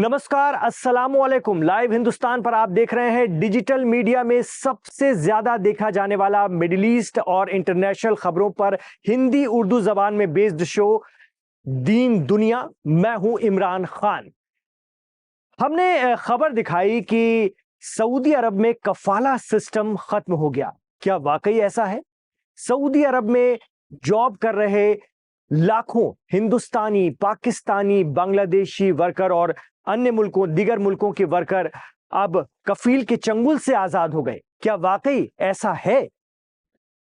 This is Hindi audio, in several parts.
नमस्कार, अस्सलाम वालेकुम। लाइव हिंदुस्तान पर आप देख रहे हैं डिजिटल मीडिया में सबसे ज्यादा देखा जाने वाला मिडिल ईस्ट और इंटरनेशनल खबरों पर हिंदी उर्दू जबान में बेस्ड शो दीन दुनिया। मैं हूं इमरान खान। हमने खबर दिखाई कि सऊदी अरब में कफाला सिस्टम खत्म हो गया। क्या वाकई ऐसा है? सऊदी अरब में जॉब कर रहे लाखों हिंदुस्तानी, पाकिस्तानी, बांग्लादेशी वर्कर और अन्य मुल्कों, दीगर मुल्कों के वर्कर अब कफील के चंगुल से आजाद हो गए। क्या वाकई ऐसा है?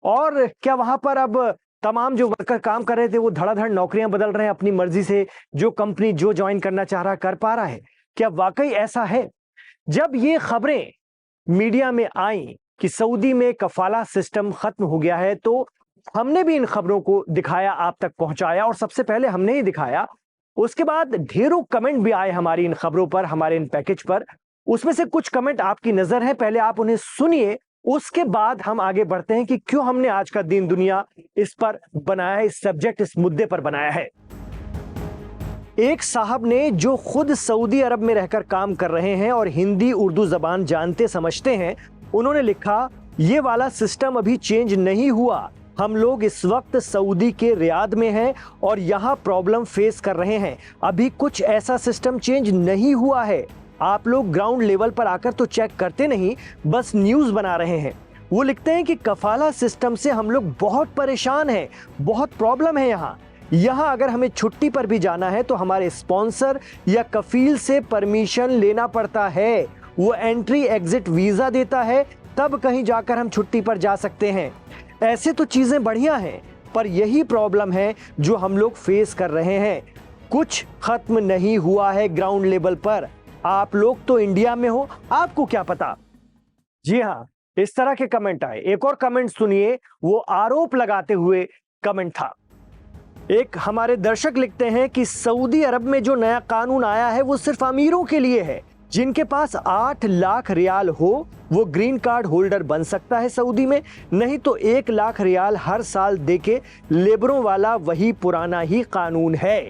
और क्या वहां पर अब तमाम जो वर्कर काम कर रहे थे वो धड़ाधड़ नौकरियां बदल रहे हैं अपनी मर्जी से? जो कंपनी जो ज्वाइन करना चाह रहा कर पा रहा है। क्या वाकई ऐसा है? जब ये खबरें मीडिया में आई कि सऊदी में कफाला सिस्टम खत्म हो गया है, तो हमने भी इन खबरों को दिखाया, आप तक पहुंचाया, और सबसे पहले हमने ही दिखाया। उसके बाद ढेरों कमेंट भी आए हमारी इन खबरों पर, हमारे इन पैकेज पर। उसमें से कुछ कमेंट आपकी नजर है, पहले आप उन्हें सुनिए, उसके बाद हम आगे बढ़ते हैं कि क्यों हमने आज का दीन दुनिया इस पर बनाया है, इस सब्जेक्ट, इस मुद्दे पर बनाया है। एक साहब ने, जो खुद सऊदी अरब में रहकर काम कर रहे हैं और हिंदी उर्दू जबान जानते समझते हैं, उन्होंने लिखा, ये वाला सिस्टम अभी चेंज नहीं हुआ। हम लोग इस वक्त सऊदी के रियाद में हैं और यहाँ प्रॉब्लम फेस कर रहे हैं। अभी कुछ ऐसा सिस्टम चेंज नहीं हुआ है। आप लोग ग्राउंड लेवल पर आकर तो चेक करते नहीं, बस न्यूज़ बना रहे हैं। वो लिखते हैं कि कफाला सिस्टम से हम लोग बहुत परेशान हैं, बहुत प्रॉब्लम है यहाँ अगर हमें छुट्टी पर भी जाना है तो हमारे स्पॉन्सर या कफील से परमिशन लेना पड़ता है। वो एंट्री एग्जिट वीज़ा देता है, तब कहीं जाकर हम छुट्टी पर जा सकते हैं। ऐसे तो चीजें बढ़िया हैं, पर यही प्रॉब्लम है जो हम लोग फेस कर रहे हैं। कुछ खत्म नहीं हुआ है ग्राउंड लेवल पर। आप लोग तो इंडिया में हो, आपको क्या पता। जी हाँ, इस तरह के कमेंट आए। एक और कमेंट सुनिए, वो आरोप लगाते हुए कमेंट था। एक हमारे दर्शक लिखते हैं कि सऊदी अरब में जो नया कानून आया है वो सिर्फ अमीरों के लिए है। जिनके पास 8 लाख रियाल हो वो ग्रीन कार्ड होल्डर बन सकता है सऊदी में, नहीं तो 1 लाख रियाल हर साल देके लेबरों वाला वही पुराना ही कानून है।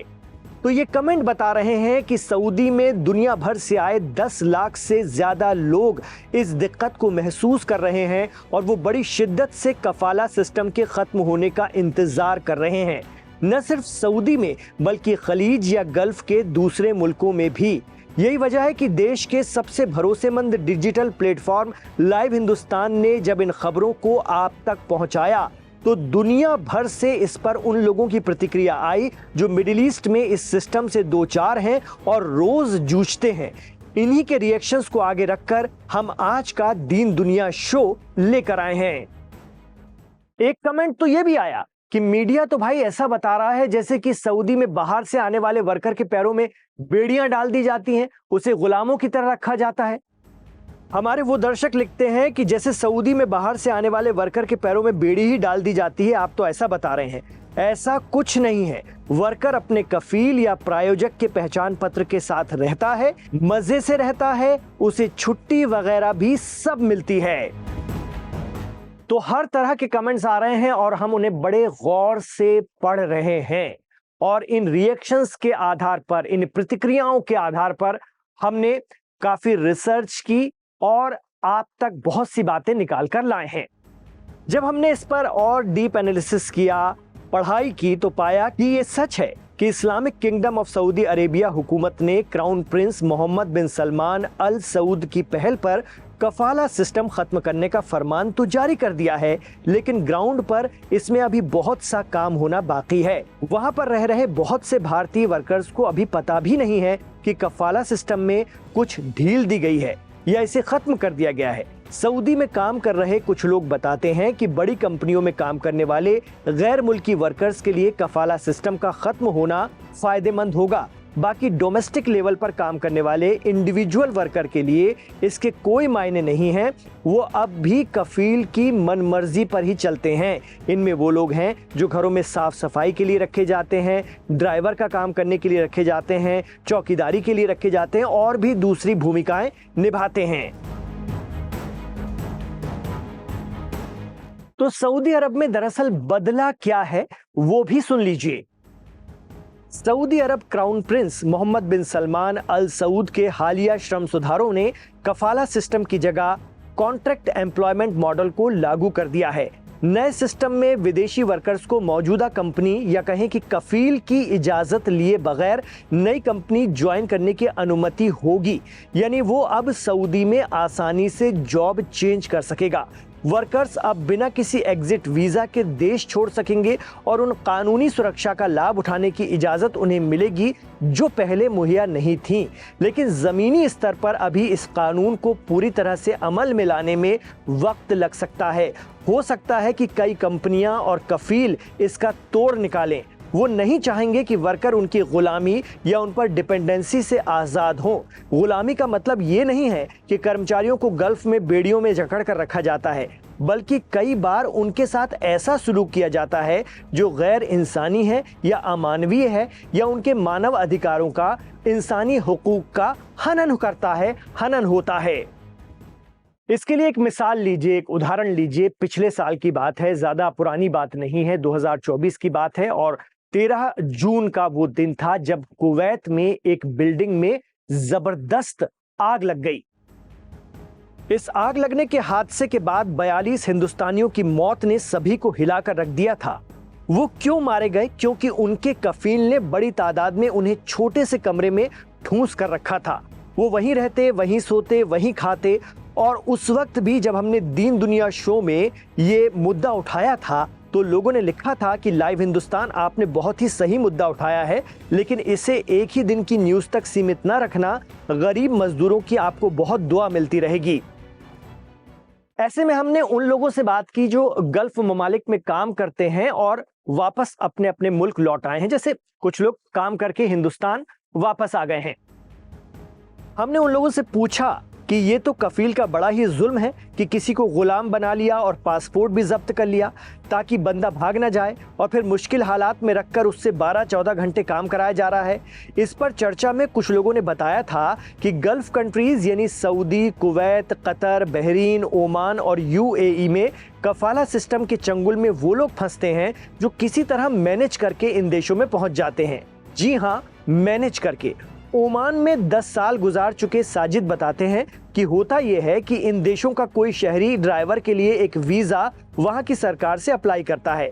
तो ये कमेंट बता रहे हैं कि सऊदी में दुनिया भर से आए 10 लाख से ज्यादा लोग इस दिक्कत को महसूस कर रहे हैं और वो बड़ी शिद्दत से कफाला सिस्टम के खत्म होने का इंतजार कर रहे हैं। न सिर्फ सऊदी में बल्कि खलीज या गल्फ के दूसरे मुल्कों में भी। यही वजह है कि देश के सबसे भरोसेमंद डिजिटल प्लेटफॉर्म लाइव हिंदुस्तान ने जब इन खबरों को आप तक पहुंचाया तो दुनिया भर से इस पर उन लोगों की प्रतिक्रिया आई जो मिडिल ईस्ट में इस सिस्टम से दो चार हैं और रोज जूझते हैं। इन्हीं के रिएक्शंस को आगे रखकर हम आज का दीन दुनिया शो लेकर आए हैं। एक कमेंट तो यह भी आया कि मीडिया तो भाई ऐसा बता रहा है जैसे कि सऊदी में बाहर से आने वाले वर्कर के पैरों में बेड़ियां डाल दी जाती हैं, उसे गुलामों की तरह रखा जाता है। हमारे वो दर्शक लिखते हैं कि जैसे सऊदी में बाहर से आने वाले वर्कर के पैरों में बेड़ी ही डाल दी जाती है, आप तो ऐसा बता रहे हैं। ऐसा कुछ नहीं है। वर्कर अपने कफील या प्रायोजक के पहचान पत्र के साथ रहता है, मजे से रहता है, उसे छुट्टी वगैरह भी सब मिलती है। तो हर तरह के कमेंट्स आ रहे हैं और हम उन्हें बड़े गौर से पढ़ रहे हैं और इन रिएक्शंस के आधार पर, इन प्रतिक्रियाओं के आधार पर हमने काफी रिसर्च की और आप तक बहुत सी बातें निकाल कर लाए हैं। जब हमने इस पर और डीप एनालिसिस किया, पढ़ाई की, तो पाया कि ये सच है कि Islamic kingdom of Saudi Arabia हुकूमत ने क्राउन प्रिंस मोहम्मद बिन सलमान अल सऊद की पहल पर कफाला सिस्टम खत्म करने का फरमान तो जारी कर दिया है, लेकिन ग्राउंड पर इसमें अभी बहुत सा काम होना बाकी है। वहां पर रह रहे बहुत से भारतीय वर्कर्स को अभी पता भी नहीं है कि कफाला सिस्टम में कुछ ढील दी गई है या इसे खत्म कर दिया गया है। सऊदी में काम कर रहे कुछ लोग बताते हैं कि बड़ी कंपनियों में काम करने वाले गैर मुल्की वर्कर्स के लिए कफाला सिस्टम का खत्म होना फायदेमंद होगा। बाकी डोमेस्टिक लेवल पर काम करने वाले इंडिविजुअल वर्कर के लिए इसके कोई मायने नहीं हैं। वो अब भी कफील की मनमर्जी पर ही चलते हैं। इनमें वो लोग हैं जो घरों में साफ सफाई के लिए रखे जाते हैं, ड्राइवर का काम करने के लिए रखे जाते हैं, चौकीदारी के लिए रखे जाते हैं और भी दूसरी भूमिकाएं निभाते हैं। तो सऊदी अरब में दरअसल बदला क्या है वो भी सुन लीजिए। सऊदी अरब क्राउन प्रिंस मोहम्मद बिन सलमान अल सऊद के हालिया श्रम सुधारों ने कफाला सिस्टम की जगह कॉन्ट्रैक्ट एम्प्लॉयमेंट मॉडल को लागू कर दिया है। नए सिस्टम में विदेशी वर्कर्स को मौजूदा कंपनी या कहें कि कफील की इजाजत लिए बगैर नई कंपनी ज्वाइन करने की अनुमति होगी, यानी वो अब सऊदी में आसानी से जॉब चेंज कर सकेगा। वर्कर्स अब बिना किसी एग्जिट वीजा के देश छोड़ सकेंगे और उन कानूनी सुरक्षा का लाभ उठाने की इजाजत उन्हें मिलेगी जो पहले मुहैया नहीं थी। लेकिन जमीनी स्तर पर अभी इस कानून को पूरी तरह से अमल में लाने में वक्त लग सकता है। हो सकता है कि कई कंपनियां और कफील इसका तोड़ निकालें। वो नहीं चाहेंगे कि वर्कर उनकी गुलामी या उन पर डिपेंडेंसी से आज़ाद हो। गुलामी का मतलब ये नहीं है कि कर्मचारियों को गल्फ में बेड़ियों में जकड़ कर रखा जाता है, बल्कि कई बार उनके साथ ऐसा सलूक किया जाता है जो गैर इंसानी है या अमानवीय है या उनके मानव अधिकारों का, इंसानी हुकूक का हनन होता है। इसके लिए एक मिसाल लीजिए, एक उदाहरण लीजिए। पिछले साल की बात है, ज्यादा पुरानी बात नहीं है, 2024 की बात है और 13 जून का वो दिन था जब कुवैत में एक बिल्डिंग में जबरदस्त आग लग गई। इस आग लगने के हादसे के बाद 42 हिंदुस्तानियों की मौत ने सभी को हिलाकर रख दिया था। वो क्यों मारे गए? क्योंकि उनके कफील ने बड़ी तादाद में उन्हें छोटे से कमरे में ठूंस कर रखा था। वो वहीं रहते, वहीं सोते, वहीं खाते। और उस वक्त भी जब हमने दीन दुनिया शो में ये मुद्दा उठाया था तो लोगों ने लिखा था कि लाइव हिंदुस्तान, आपने बहुत ही सही मुद्दा उठाया है, लेकिन इसे एक ही दिन की न्यूज तक सीमित ना रखना। गरीब मजदूरों की आपको बहुत दुआ मिलती रहेगी। ऐसे में हमने उन लोगों से बात की जो गल्फ ममालिक में काम करते हैं और वापस अपने अपने मुल्क लौट आए हैं। जैसे कुछ लोग काम करके हिंदुस्तान वापस आ गए हैं। हमने उन लोगों से पूछा कि ये तो कफील का बड़ा ही जुल्म है कि किसी को गुलाम बना लिया और पासपोर्ट भी जब्त कर लिया ताकि बंदा भाग ना जाए और फिर मुश्किल हालात में रखकर उससे 12-14 घंटे काम कराया जा रहा है। इस पर चर्चा में कुछ लोगों ने बताया था कि गल्फ कंट्रीज यानी Saudi, Kuwait, Qatar, Bahrain, Oman और यूएई में कफाला सिस्टम के चंगुल में वो लोग फंसते हैं जो किसी तरह मैनेज करके इन देशों में पहुंच जाते हैं। जी हाँ, मैनेज करके। ओमान में 10 साल गुजार चुके साजिद बताते हैं कि होता यह है कि इन देशों का कोई शहरी ड्राइवर के लिए एक वीजा वहां की सरकार से अप्लाई करता है।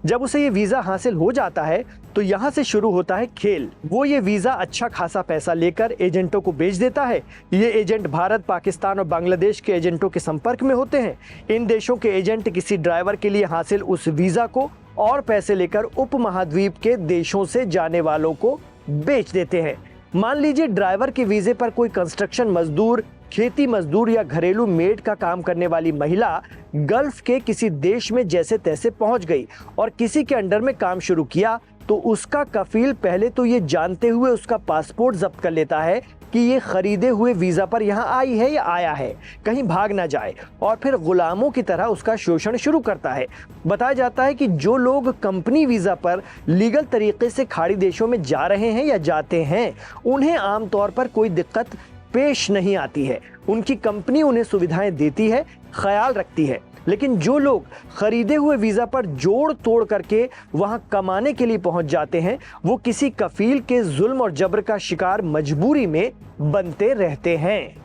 जब उसे ये वीजा हासिल हो जाता है तो यहाँ से शुरू होता है खेल। वो ये वीजा अच्छा खासा पैसा लेकर एजेंटों को बेच देता है। ये एजेंट भारत, पाकिस्तान और बांग्लादेश के एजेंटों के संपर्क में होते हैं। इन देशों के एजेंट किसी ड्राइवर के लिए हासिल उस वीजा को और पैसे लेकर उपमहाद्वीप के देशों से जाने वालों को बेच देते हैं। मान लीजिए ड्राइवर के वीजे पर कोई कंस्ट्रक्शन मजदूर, खेती मजदूर या घरेलू मेड का काम करने वाली महिला गल्फ के किसी देश में जैसे तैसे पहुंच गई और किसी के अंडर में काम शुरू किया, तो उसका कफील पहले तो ये जानते हुए उसका पासपोर्ट जब्त कर लेता है कि ये खरीदे हुए वीजा पर यहाँ आई है या आया है, कहीं भाग ना जाए, और फिर गुलामों की तरह उसका शोषण शुरू करता है। बताया जाता है कि जो लोग कंपनी वीजा पर लीगल तरीके से खाड़ी देशों में जा रहे हैं या जाते हैं, उन्हें आमतौर पर कोई दिक्कत पेश नहीं आती है। उनकी कंपनी उन्हें सुविधाएं देती है, ख्याल रखती है। लेकिन जो लोग खरीदे हुए वीजा पर जोड़ तोड़ करके वहां कमाने के लिए पहुंच जाते हैं, वो किसी कफील के जुल्म और जबर का शिकार मजबूरी में बनते रहते हैं।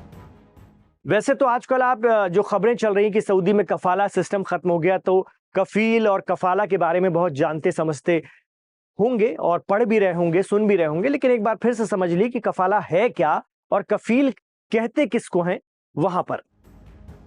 वैसे तो आजकल आप जो खबरें चल रही कि सऊदी में कफाला सिस्टम खत्म हो गया, तो कफील और कफाला के बारे में बहुत जानते समझते होंगे और पढ़ भी रहे होंगे, सुन भी रहे होंगे। लेकिन एक बार फिर से समझ ली कि कफाला है क्या और कफील कहते किसको हैं वहां पर।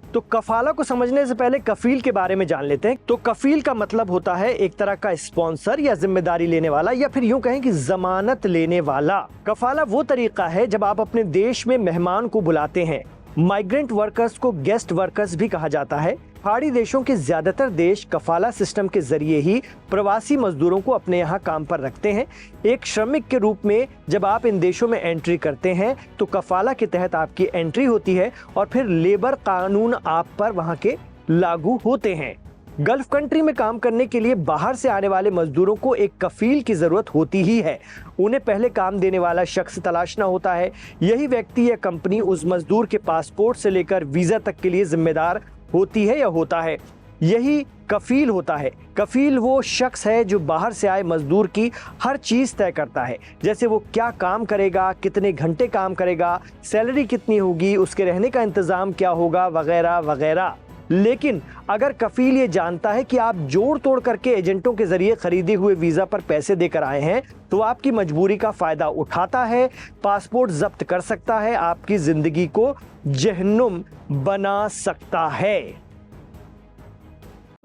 तो कफाला को समझने से पहले कफील के बारे में जान लेते हैं। तो कफील का मतलब होता है एक तरह का स्पॉन्सर या जिम्मेदारी लेने वाला, या फिर यूं कहें कि जमानत लेने वाला। कफाला वो तरीका है जब आप अपने देश में मेहमान को बुलाते हैं। माइग्रेंट वर्कर्स को गेस्ट वर्कर्स भी कहा जाता है। पहाड़ी देशों के ज्यादातर देश कफाला सिस्टम के जरिए ही प्रवासी मजदूरों को अपने यहाँ काम पर रखते हैं। एक श्रमिक के रूप में जब आप इन देशों में एंट्री करते हैं तो कफाला के तहत आपकी एंट्री होती है और फिर लेबर कानून आप पर वहाँ के लागू होते हैं। गल्फ कंट्री में काम करने के लिए बाहर से आने वाले मजदूरों को एक कफील की जरूरत होती ही है। उन्हें पहले काम देने वाला शख्स तलाशना होता है। यही व्यक्ति या कंपनी उस मजदूर के पासपोर्ट से लेकर वीजा तक के लिए जिम्मेदार होती है या होता है। यही कफील होता है। कफील वो शख्स है जो बाहर से आए मजदूर की हर चीज तय करता है, जैसे वो क्या काम करेगा, कितने घंटे काम करेगा, सैलरी कितनी होगी, उसके रहने का इंतजाम क्या होगा, वगैरह वगैरह। लेकिन अगर कफील ये जानता है कि आप जोड़ तोड़ करके एजेंटों के जरिए खरीदे हुए वीजा पर पैसे देकर आए हैं, तो आपकी मजबूरी का फायदा उठाता है, पासपोर्ट जब्त कर सकता है, आपकी जिंदगी को जहन्नुम बना सकता है।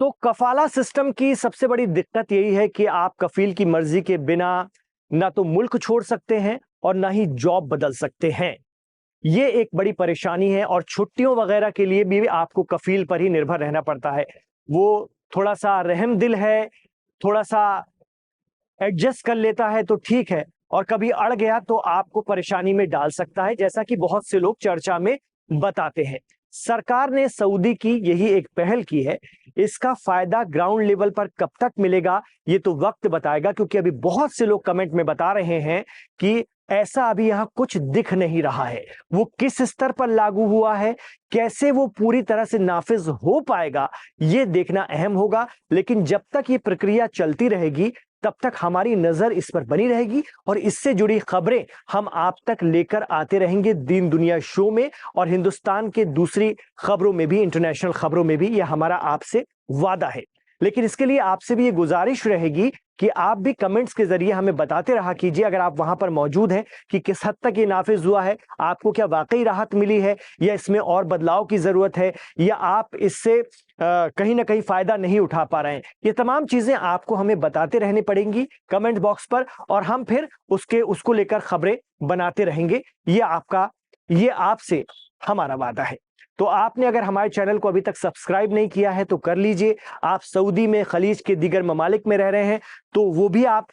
तो कफाला सिस्टम की सबसे बड़ी दिक्कत यही है कि आप कफील की मर्जी के बिना ना तो मुल्क छोड़ सकते हैं और ना ही जॉब बदल सकते हैं। ये एक बड़ी परेशानी है और छुट्टियों वगैरह के लिए भी आपको कफील पर ही निर्भर रहना पड़ता है। वो थोड़ा सा रहम दिल है, थोड़ा सा एडजस्ट कर लेता है तो ठीक है, और कभी अड़ गया तो आपको परेशानी में डाल सकता है, जैसा कि बहुत से लोग चर्चा में बताते हैं। सरकार ने सऊदी की यही एक पहल की है। इसका फायदा ग्राउंड लेवल पर कब तक मिलेगा ये तो वक्त बताएगा, क्योंकि अभी बहुत से लोग कमेंट में बता रहे हैं कि ऐसा अभी यहां कुछ दिख नहीं रहा है। वो किस स्तर पर लागू हुआ है, कैसे वो पूरी तरह से नाफिज हो पाएगा, ये देखना अहम होगा। लेकिन जब तक ये प्रक्रिया चलती रहेगी तब तक हमारी नजर इस पर बनी रहेगी और इससे जुड़ी खबरें हम आप तक लेकर आते रहेंगे दीन दुनिया शो में, और हिंदुस्तान के दूसरी खबरों में भी, इंटरनेशनल खबरों में भी। यह हमारा आपसे वादा है। लेकिन इसके लिए आपसे भी ये गुजारिश रहेगी कि आप भी कमेंट्स के जरिए हमें बताते रहा कीजिए, अगर आप वहां पर मौजूद हैं, कि किस हद तक ये नाफिज हुआ है, आपको क्या वाकई राहत मिली है या इसमें और बदलाव की जरूरत है, या आप इससे कहीं ना कहीं फायदा नहीं उठा पा रहे हैं। ये तमाम चीजें आपको हमें बताते रहनी पड़ेंगी कमेंट बॉक्स पर, और हम फिर उसको लेकर खबरें बनाते रहेंगे। ये आपसे हमारा वादा है। तो आपने अगर हमारे चैनल को अभी तक सब्सक्राइब नहीं किया है तो कर लीजिए। आप सऊदी में, खलीज के दीगर ममालिक में रह रहे हैं तो वो भी आप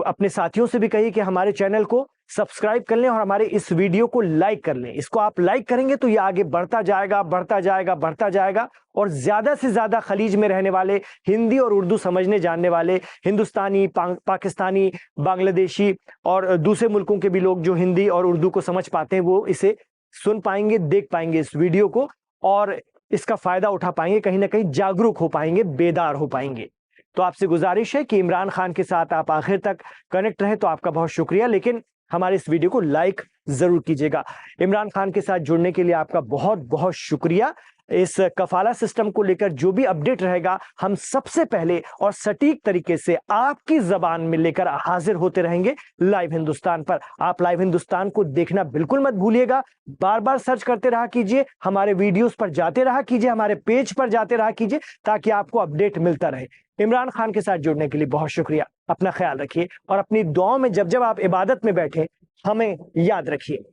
अपने साथियों से भी कहिए कि हमारे चैनल को सब्सक्राइब कर लें और हमारे इस वीडियो को लाइक कर लें। इसको आप लाइक करेंगे तो ये आगे बढ़ता जाएगा, बढ़ता जाएगा, बढ़ता जाएगा, और ज्यादा से ज्यादा खलीज में रहने वाले, हिंदी और उर्दू समझने जानने वाले हिंदुस्तानी, पाकिस्तानी, बांग्लादेशी और दूसरे मुल्कों के भी लोग जो हिंदी और उर्दू को समझ पाते हैं वो इसे सुन पाएंगे, देख पाएंगे इस वीडियो को, और इसका फायदा उठा पाएंगे, कहीं ना कहीं जागरूक हो पाएंगे, बेदार हो पाएंगे। तो आपसे गुजारिश है कि इमरान खान के साथ आप आखिर तक कनेक्ट रहे, तो आपका बहुत शुक्रिया। लेकिन हमारे इस वीडियो को लाइक जरूर कीजिएगा। इमरान खान के साथ जुड़ने के लिए आपका बहुत बहुत शुक्रिया। इस कफाला सिस्टम को लेकर जो भी अपडेट रहेगा हम सबसे पहले और सटीक तरीके से आपकी जबान में लेकर हाजिर होते रहेंगे लाइव हिंदुस्तान पर। आप लाइव हिंदुस्तान को देखना बिल्कुल मत भूलिएगा, बार बार सर्च करते रहा कीजिए, हमारे वीडियोस पर जाते रहा कीजिए, हमारे पेज पर जाते रहा कीजिए, ताकि आपको अपडेट मिलता रहे। इमरान खान के साथ जुड़ने के लिए बहुत शुक्रिया। अपना ख्याल रखिए और अपनी दुआओं में जब जब आप इबादत में बैठे हमें याद रखिए।